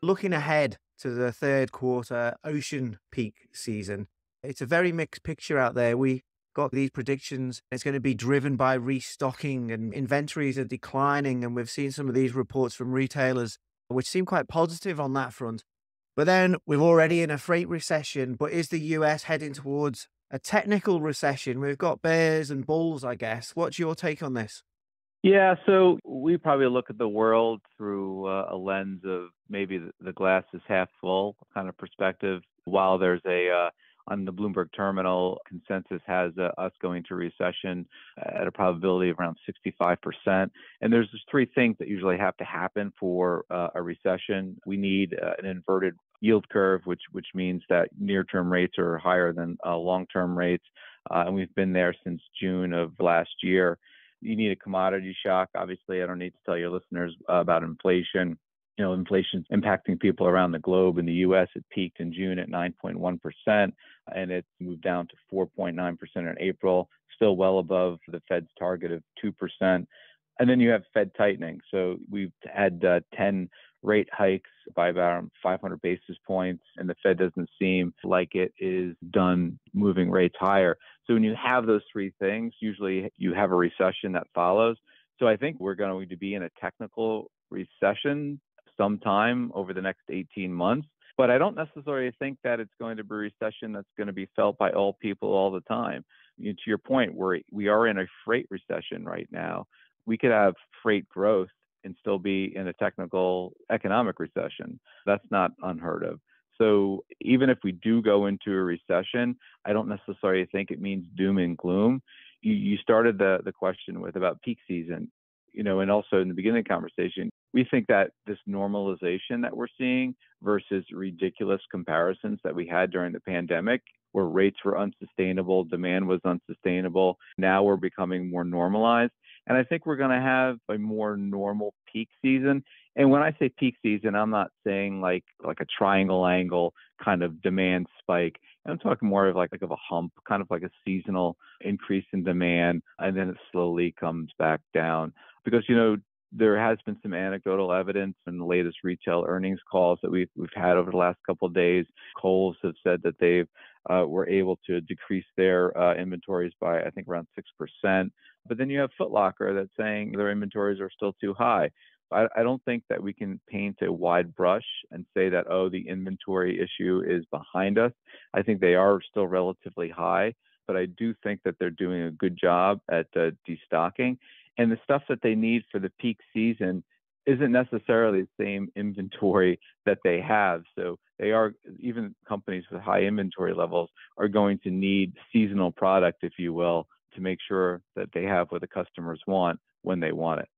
Looking ahead to the third quarter ocean peak season, it's a very mixed picture out there. We got these predictions. It's going to be driven by restocking and inventories are declining. And we've seen some of these reports from retailers, which seem quite positive on that front. But then we're already in a freight recession. But is the US heading towards a technical recession? We've got bears and bulls, I guess. What's your take on this? Yeah, so we probably look at the world through a lens of maybe the glass is half full kind of perspective. While there's on the Bloomberg terminal, consensus has us going to recession at a probability of around 65%. And there's just three things that usually have to happen for a recession. We need an inverted yield curve, which means that near-term rates are higher than long-term rates. And we've been there since June of last year. You need a commodity shock. Obviously, I don't need to tell your listeners about inflation. Inflation's impacting people around the globe. In the U.S., it peaked in June at 9.1%, and it's moved down to 4.9% in April, still well above the Fed's target of 2%. And then you have Fed tightening. So we've had 10 rate hikes by about 500 basis points, and the Fed doesn't seem like it is done moving rates higher. So when you have those three things, usually you have a recession that follows. So I think we're going to be in a technical recession sometime over the next 18 months. But I don't necessarily think that it's going to be a recession that's going to be felt by all people all the time. To your point, we are in a freight recession right now. We could have freight growth and still be in a technical economic recession. That's not unheard of. So even if we do go into a recession, I don't necessarily think it means doom and gloom. You started the question with about peak season, and also in the beginning of the conversation, we think that this normalization that we're seeing versus ridiculous comparisons that we had during the pandemic, where rates were unsustainable, demand was unsustainable, now we're becoming more normalized. And I think we're going to have a more normal peak season. And when I say peak season, I'm not saying like a triangle angle kind of demand spike. I'm talking more of like of a hump, kind of like a seasonal increase in demand, and then it slowly comes back down. Because, there has been some anecdotal evidence in the latest retail earnings calls that we've had over the last couple of days. Kohl's have said that they were able to decrease their inventories by, I think, around 6%. But then you have Foot Locker that's saying their inventories are still too high. I don't think that we can paint a wide brush and say that, the inventory issue is behind us. I think they are still relatively high, but I do think that they're doing a good job at destocking. And the stuff that they need for the peak season isn't necessarily the same inventory that they have. So even companies with high inventory levels are going to need seasonal product, if you will, to make sure that they have what the customers want when they want it.